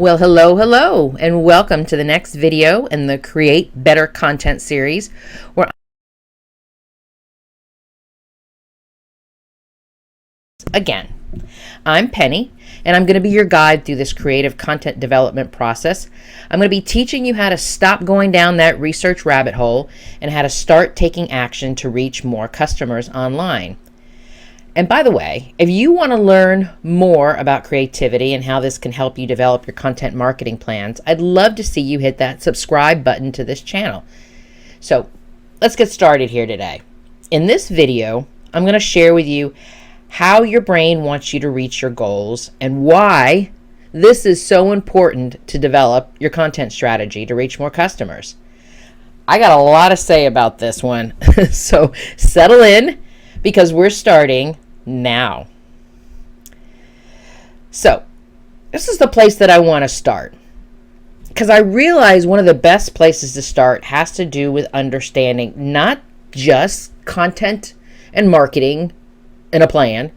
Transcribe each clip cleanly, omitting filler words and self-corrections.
Well, hello, and welcome to the next video in the Create Better Content series, where again, I'm Penny, and I'm going to be your guide through this creative content development process. I'm going to be teaching you how to stop going down that research rabbit hole and how to start taking action to reach more customers online. And by the way, if you want to learn more about creativity and how this can help you develop your content marketing plans, I'd love to see you hit that subscribe button to this channel. So let's get started here today. In this video, I'm going to share with you how your brain wants you to reach your goals and why this is so important to develop your content strategy to reach more customers. I got a lot to say about this one, so settle in, because we're starting now. So this is the place that I want to start, because I realize one of the best places to start has to do with understanding not just content and marketing and a plan,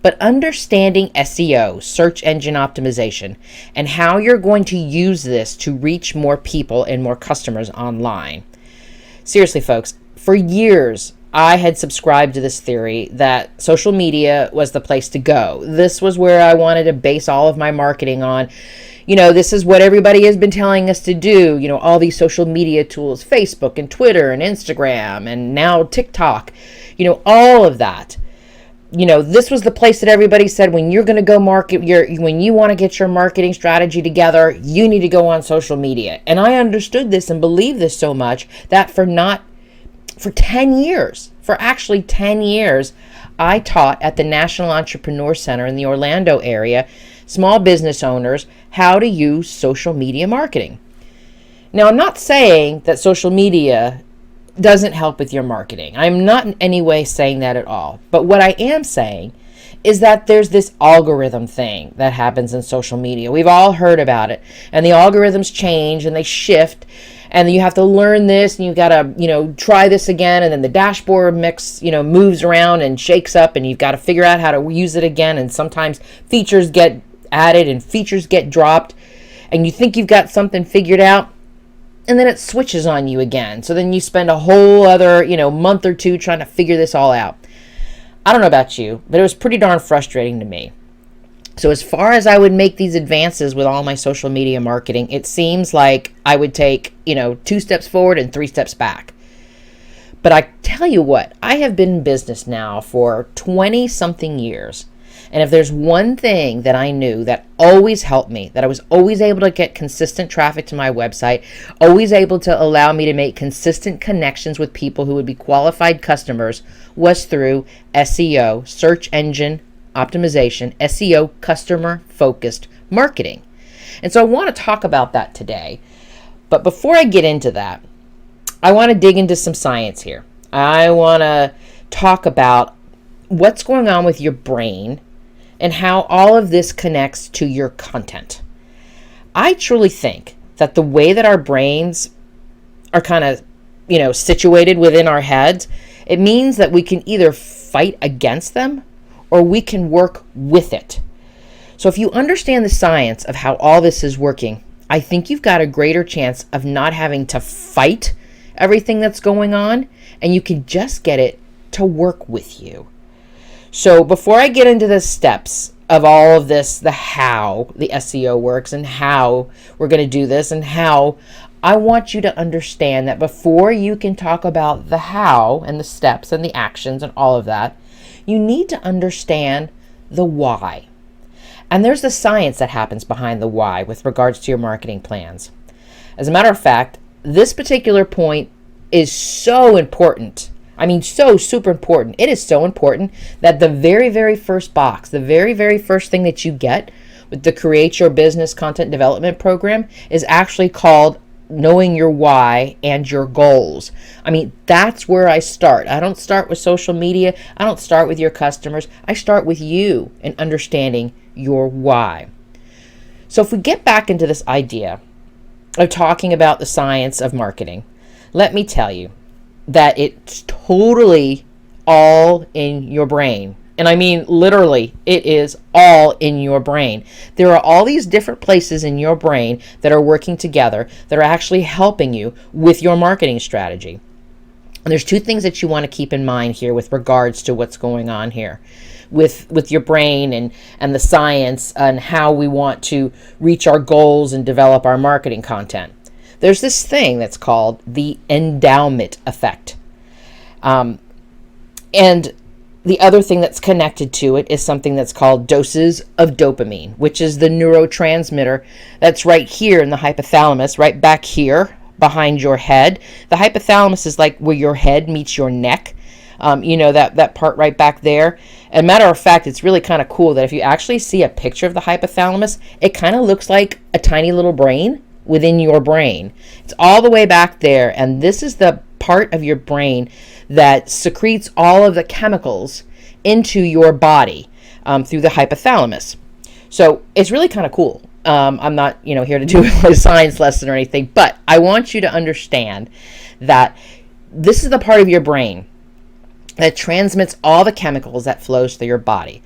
but understanding SEO, search engine optimization, and how you're going to use this to reach more people and more customers online. Seriously, folks, for years, I had subscribed to this theory that social media was the place to go. This was where I wanted to base all of my marketing on. This is what everybody has been telling us to do. All these social media tools, Facebook and Twitter and Instagram and now TikTok, all of that. This was the place that everybody said, when you're going to go when you want to get your marketing strategy together, you need to go on social media. And I understood this and believed this so much that for 10 years, I taught at the National Entrepreneur Center in the Orlando area, small business owners, how to use social media marketing. Now, I'm not saying that social media doesn't help with your marketing. I'm not in any way saying that at all. But what I am saying is that there's this algorithm thing that happens in social media. We've all heard about it. And the algorithms change and they shift. And you have to learn this, and you got to, try this again. And then the dashboard moves around and shakes up, and you've got to figure out how to use it again. And sometimes features get added and features get dropped, and you think you've got something figured out, and then it switches on you again. So then you spend a whole other, month or two trying to figure this all out. I don't know about you, but it was pretty darn frustrating to me. So as far as I would make these advances with all my social media marketing, it seems like I would take, 2 steps forward and 3 steps back. But I tell you what, I have been in business now for 20-something years. And if there's one thing that I knew that always helped me, that I was always able to get consistent traffic to my website, always able to allow me to make consistent connections with people who would be qualified customers, was through SEO, search engine optimization, SEO, customer-focused marketing. And so I want to talk about that today. But before I get into that, I want to dig into some science here. I want to talk about what's going on with your brain and how all of this connects to your content. I truly think that the way that our brains are kind of, situated within our heads, it means that we can either fight against them or we can work with it. So if you understand the science of how all this is working, I think you've got a greater chance of not having to fight everything that's going on, and you can just get it to work with you. So before I get into the steps of all of this, the how the SEO works and how we're going to do this and how, I want you to understand that before you can talk about the how and the steps and the actions and all of that, you need to understand the why. And there's the science that happens behind the why with regards to your marketing plans. As a matter of fact, this particular point is so important. I mean, so super important. It is so important that the very, very first box, the very, very first thing that you get with the Create Your Business Content Development Program is actually called knowing your why and your goals. I mean, that's where I start. I don't start with social media. I don't start with your customers. I start with you and understanding your why. So if we get back into this idea of talking about the science of marketing, let me tell you that it's totally all in your brain. And I mean, literally, it is all in your brain. There are all these different places in your brain that are working together that are actually helping you with your marketing strategy. And there's two things that you want to keep in mind here with regards to what's going on here with your brain and the science and how we want to reach our goals and develop our marketing content. There's this thing that's called the endowment effect. And the other thing that's connected to it is something that's called doses of dopamine, which is the neurotransmitter that's right here in the hypothalamus, right back here behind your head. The hypothalamus is like where your head meets your neck. That part right back there. And matter of fact, it's really kind of cool that if you actually see a picture of the hypothalamus, it kind of looks like a tiny little brain within your brain. It's all the way back there. And this is the part of your brain that secretes all of the chemicals into your body through the hypothalamus. So it's really kind of cool. I'm not, here to do a science lesson or anything, but I want you to understand that this is the part of your brain that transmits all the chemicals that flows through your body.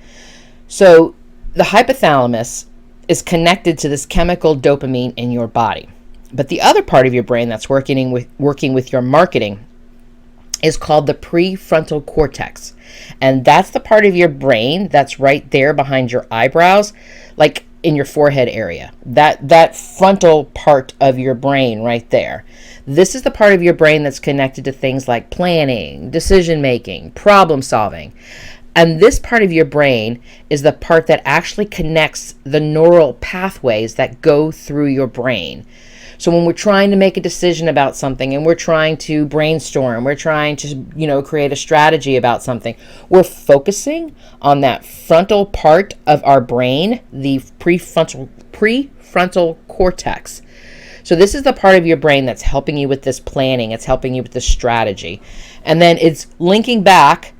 So the hypothalamus is connected to this chemical dopamine in your body. But the other part of your brain that's working with your marketing is called the prefrontal cortex. And that's the part of your brain that's right there behind your eyebrows, like in your forehead area. That frontal part of your brain right there. This is the part of your brain that's connected to things like planning, decision making, problem solving. And this part of your brain is the part that actually connects the neural pathways that go through your brain. So when we're trying to make a decision about something and we're trying to brainstorm, we're trying to, create a strategy about something, we're focusing on that frontal part of our brain, the prefrontal cortex. So this is the part of your brain that's helping you with this planning. It's helping you with this strategy. And then it's linking back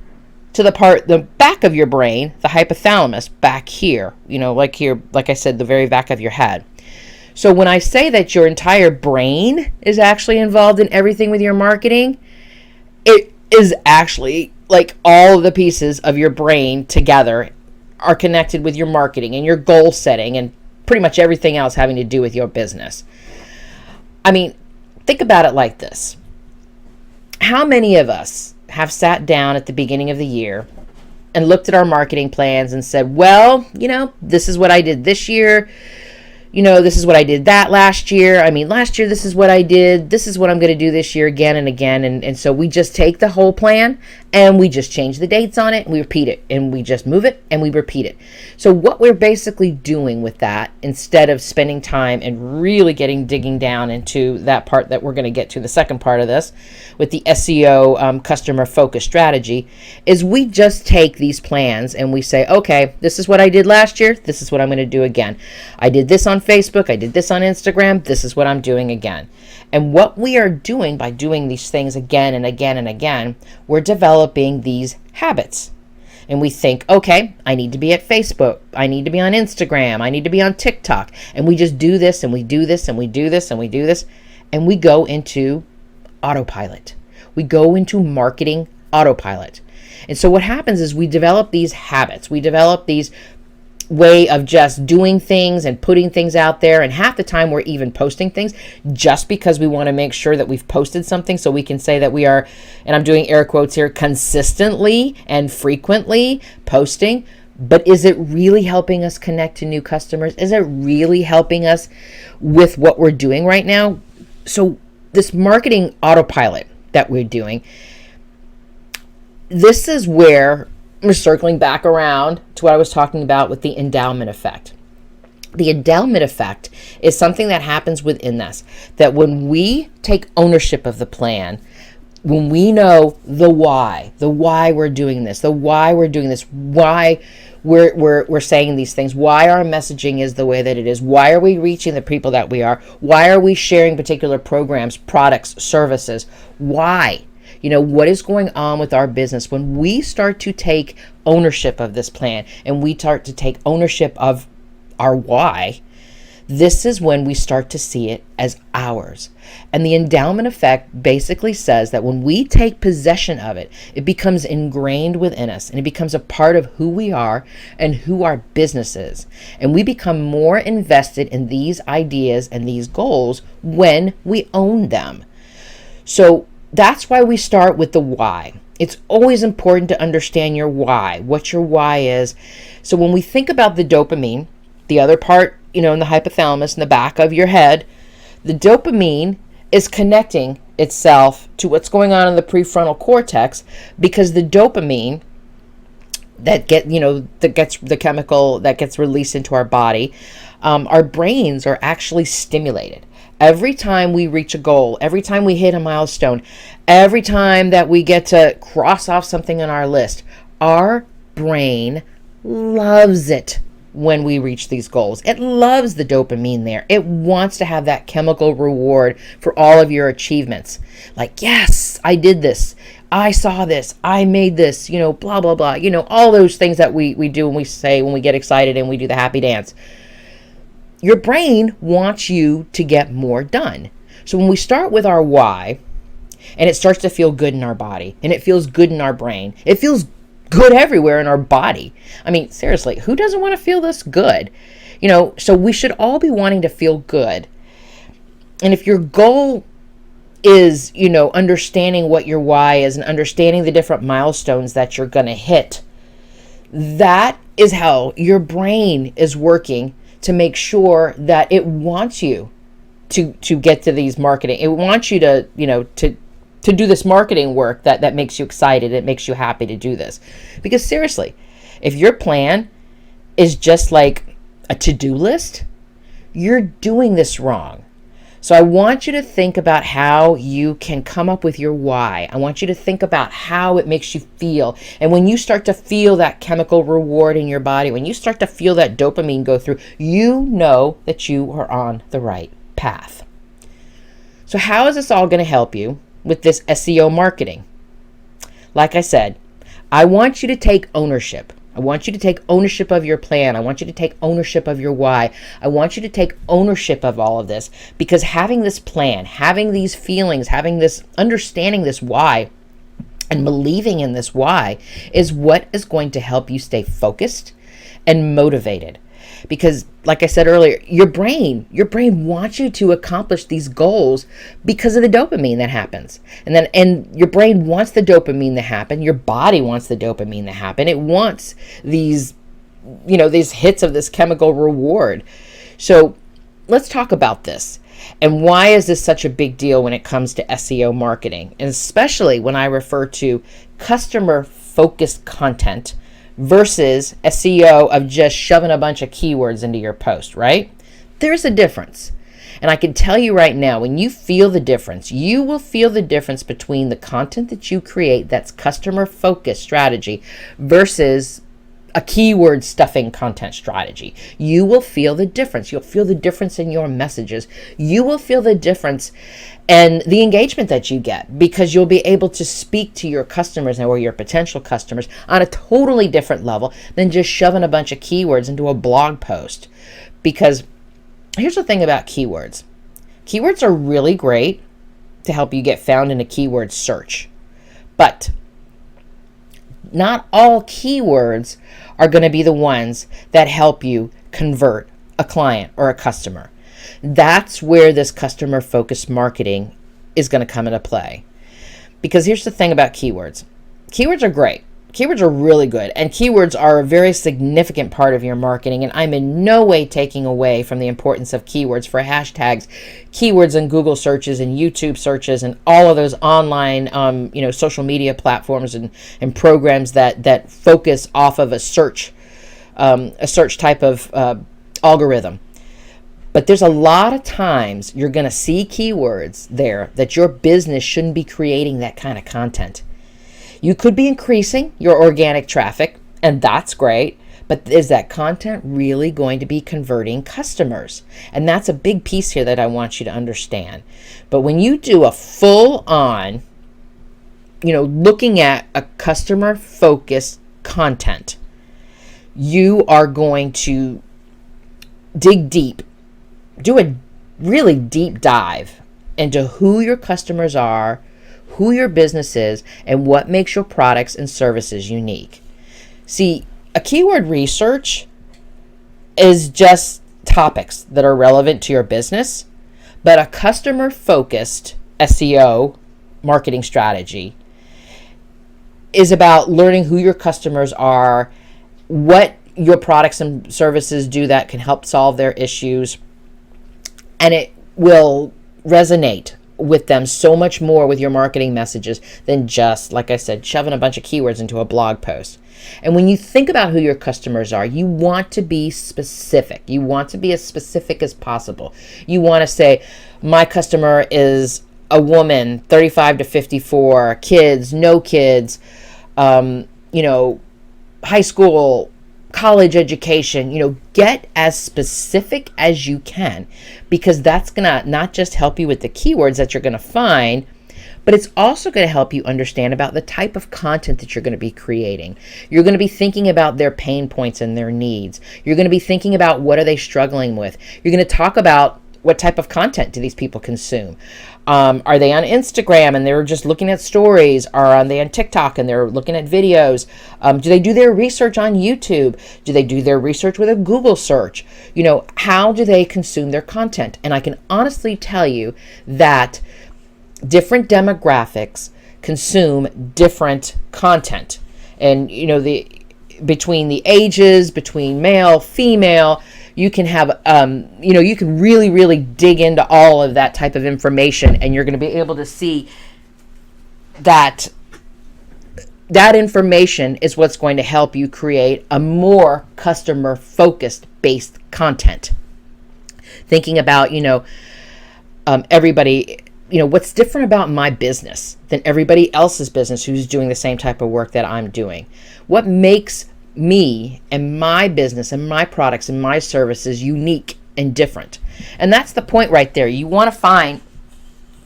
to the back of your brain, the hypothalamus, back here, like I said, the very back of your head. So when I say that your entire brain is actually involved in everything with your marketing, it is actually like all of the pieces of your brain together are connected with your marketing and your goal setting and pretty much everything else having to do with your business. I mean, think about it like this. How many of us have sat down at the beginning of the year and looked at our marketing plans and said, well, this is what I did this year. This is what I did that last year. Last year, this is what I did. This is what I'm going to do this year again and again. And so we just take the whole plan and we just change the dates on it and we repeat it and we just move it and we repeat it. So what we're basically doing with that, instead of spending time and really digging down into that part that we're going to get to, the second part of this, with the SEO customer focused strategy, is we just take these plans and we say, okay, this is what I did last year. This is what I'm going to do again. I did this on Facebook. I did this on Instagram. This is what I'm doing again. And what we are doing by doing these things again and again and again, we're developing these habits. And we think, okay, I need to be at Facebook. I need to be on Instagram. I need to be on TikTok. And we just do this and we do this and we do this and we do this. And we go into autopilot. We go into marketing autopilot. And so what happens is we develop these habits. We develop these way of just doing things and putting things out there, and half the time we're even posting things just because we want to make sure that we've posted something so we can say that we are, and I'm doing air quotes here, consistently and frequently posting. But is it really helping us connect to new customers? Is it really helping us with what we're doing right now? So this marketing autopilot that we're doing, this is where we're circling back around to what I was talking about with the endowment effect. The endowment effect is something that happens within us, that when we take ownership of the plan, when we know the why we're doing this, why we're saying these things, why our messaging is the way that it is, why are we reaching the people that we are, why are we sharing particular programs, products, services, why? What is going on with our business? When we start to take ownership of this plan and we start to take ownership of our why, this is when we start to see it as ours. And the endowment effect basically says that when we take possession of it, it becomes ingrained within us and it becomes a part of who we are and who our business is. And we become more invested in these ideas and these goals when we own them. So that's why we start with the why. It's always important to understand your why, what your why is. So when we think about the dopamine, the other part, in the hypothalamus in the back of your head, the dopamine is connecting itself to what's going on in the prefrontal cortex, because the dopamine that gets the chemical that gets released into our body, our brains are actually stimulated. Every time we reach a goal, every time we hit a milestone, every time that we get to cross off something on our list, our brain loves it when we reach these goals. It loves the dopamine there. It wants to have that chemical reward for all of your achievements. Like, yes, I did this. I saw this. I made this, blah, blah, blah. All those things that we do when we say, when we get excited and we do the happy dance. Your brain wants you to get more done. So when we start with our why, and it starts to feel good in our body, and it feels good in our brain, it feels good everywhere in our body. I mean, seriously, who doesn't want to feel this good? So we should all be wanting to feel good. And if your goal is, understanding what your why is and understanding the different milestones that you're going to hit, that is how your brain is working to make sure that it wants you to get to these marketing. It wants you to, to do this marketing work that makes you excited. It makes you happy to do this. Because seriously, if your plan is just like a to-do list, you're doing this wrong. So I want you to think about how you can come up with your why. I want you to think about how it makes you feel. And when you start to feel that chemical reward in your body, when you start to feel that dopamine go through, you know that you are on the right path. So how is this all going to help you with this SEO marketing? Like I said, I want you to take ownership. I want you to take ownership of your plan. I want you to take ownership of your why. I want you to take ownership of all of this, because having this plan, having these feelings, having this understanding this why and believing in this why is what is going to help you stay focused and motivated. Because like I said earlier, your brain wants you to accomplish these goals because of the dopamine that happens. And your brain wants the dopamine to happen. Your body wants the dopamine to happen. It wants these hits of this chemical reward. So let's talk about this. And why is this such a big deal when it comes to SEO marketing? And especially when I refer to customer focused content versus SEO of just shoving a bunch of keywords into your post, right? There's a difference. And I can tell you right now, when you feel the difference, you will feel the difference between the content that you create that's customer focused strategy versus a keyword stuffing content strategy. You will feel the difference. You'll feel the difference in your messages. You will feel the difference in the engagement that you get, because you'll be able to speak to your customers or your potential customers on a totally different level than just shoving a bunch of keywords into a blog post. Because here's the thing about keywords. Keywords are really great to help you get found in a keyword search. But not all keywords are going to be the ones that help you convert a client or a customer. That's where this customer focused marketing is going to come into play. Because here's the thing about keywords. Keywords are great. Keywords are really good, and keywords are a very significant part of your marketing, and I'm in no way taking away from the importance of keywords for hashtags, keywords in Google searches and YouTube searches and all of those online social media platforms and programs that focus off of a search type of algorithm. But there's a lot of times you're going to see keywords there that your business shouldn't be creating that kind of content. You could be increasing your organic traffic, and that's great, but is that content really going to be converting customers? And that's a big piece here that I want you to understand. But when you do a full-on, looking at a customer-focused content, you are going to dig deep do a really deep dive into who your customers are, who your business is, and what makes your products and services unique. See, a keyword research is just topics that are relevant to your business, but a customer-focused SEO marketing strategy is about learning who your customers are, what your products and services do that can help solve their issues, and it will resonate with them so much more with your marketing messages than just, like I said, shoving a bunch of keywords into a blog post. And when you think about who your customers are, you want to be specific. You want to be as specific as possible. You want to say, my customer is a woman, 35 to 54, kids, no kids, high school, college education. Get as specific as you can, because that's going to not just help you with the keywords that you're going to find, but it's also going to help you understand about the type of content that you're going to be creating. You're going to be thinking about their pain points and their needs. You're going to be thinking about what are they struggling with. You're going to talk about what type of content do these people consume. Are they on Instagram and they're just looking at stories? Are they on TikTok and they're looking at videos? Do they do their research on YouTube? Do they do their research with a Google search? How do they consume their content? And I can honestly tell you that different demographics consume different content. And, between the ages, between male, female, you can have, you can really, really dig into all of that type of information, and you're going to be able to see that information is what's going to help you create a more customer-focused based content. Thinking about, everybody, what's different about my business than everybody else's business who's doing the same type of work that I'm doing? What makes me and my business and my products and my services unique and different? And that's the point right there. You want to find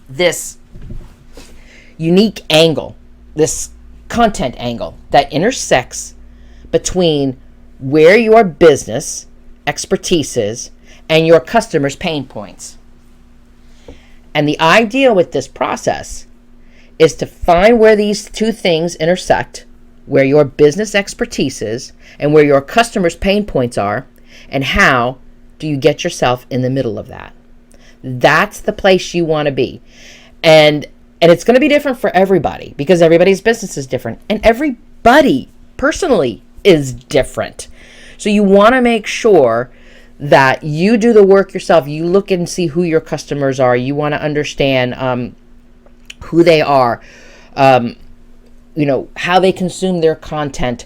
this unique angle, this content angle that intersects between where your business expertise is and your customers' pain points. And the idea with this process is to find where these two things intersect, where your business expertise is and where your customers' pain points are, and how do you get yourself in the middle of that. That's the place you want to be. And it's going to be different for everybody, because everybody's business is different and everybody personally is different. So you want to make sure that you do the work yourself. You look and see who your customers are. You want to understand who they are, how they consume their content.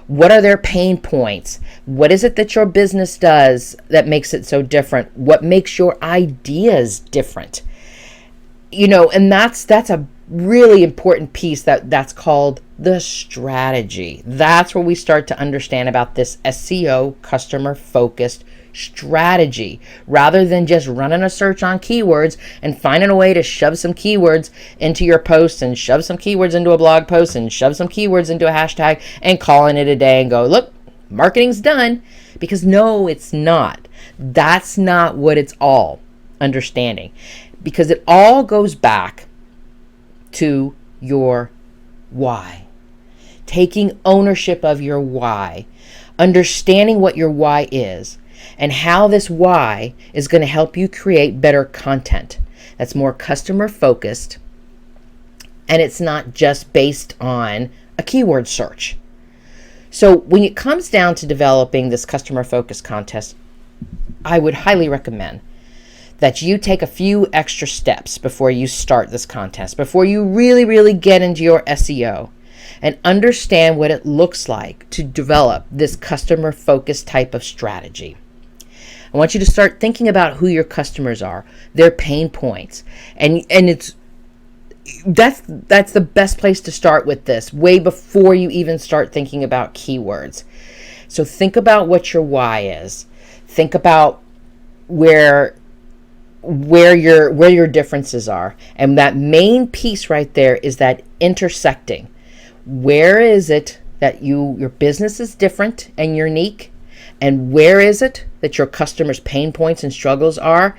What are their pain points? What is it that your business does that makes it so different? What makes your ideas different? And that's a really important piece that's called the strategy. That's where we start to understand about this SEO customer focused strategy, rather than just running a search on keywords and finding a way to shove some keywords into your post and shove some keywords into a blog post and shove some keywords into a hashtag and calling it a day and go, look, marketing's done. Because no, it's not. That's not what it's all understanding, because it all goes back to your why. Taking ownership of your why, understanding what your why is, and how this why is going to help you create better content that's more customer focused, and it's not just based on a keyword search. So when it comes down to developing this customer focused contest, I would highly recommend that you take a few extra steps before you start this contest, before you really, really get into your SEO and understand what it looks like to develop this customer focused type of strategy. I want you to start thinking about who your customers are, their pain points, and that's the best place to start with this, way before you even start thinking about keywords. So think about what your why is. Think about where your differences are, and that main piece right there is that intersecting. Where is it that your business is different and unique, And where is it that your customers' pain points and struggles are?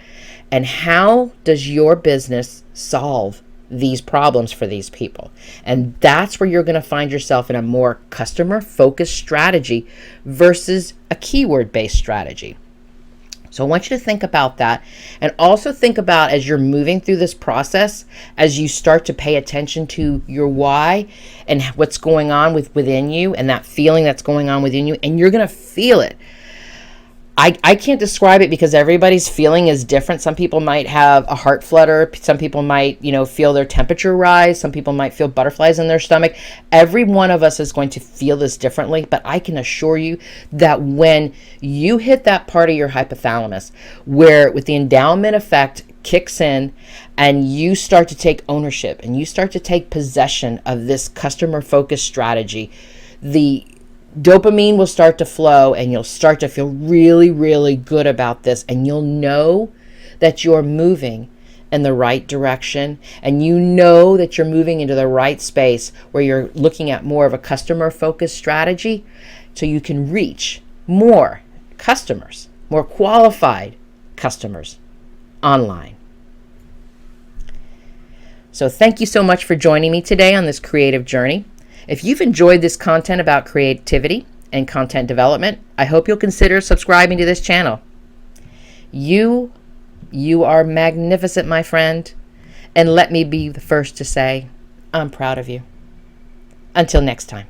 And how does your business solve these problems for these people? And that's where you're going to find yourself in a more customer-focused strategy versus a keyword-based strategy. So I want you to think about that, and also think about, as you're moving through this process, as you start to pay attention to your why and what's going on within you, and that feeling that's going on within you, and you're going to feel it. I can't describe it because everybody's feeling is different. Some people might have a heart flutter. Some people might, feel their temperature rise. Some people might feel butterflies in their stomach. Every one of us is going to feel this differently, but I can assure you that when you hit that part of your hypothalamus where with the endowment effect kicks in and you start to take ownership and you start to take possession of this customer-focused strategy, the dopamine will start to flow and you'll start to feel really, really good about this, and you'll know that you're moving in the right direction, and you know that you're moving into the right space where you're looking at more of a customer-focused strategy so you can reach more customers, more qualified customers online. So thank you so much for joining me today on this creative journey. If you've enjoyed this content about creativity and content development, I hope you'll consider subscribing to this channel. You are magnificent, my friend, and let me be the first to say, I'm proud of you. Until next time.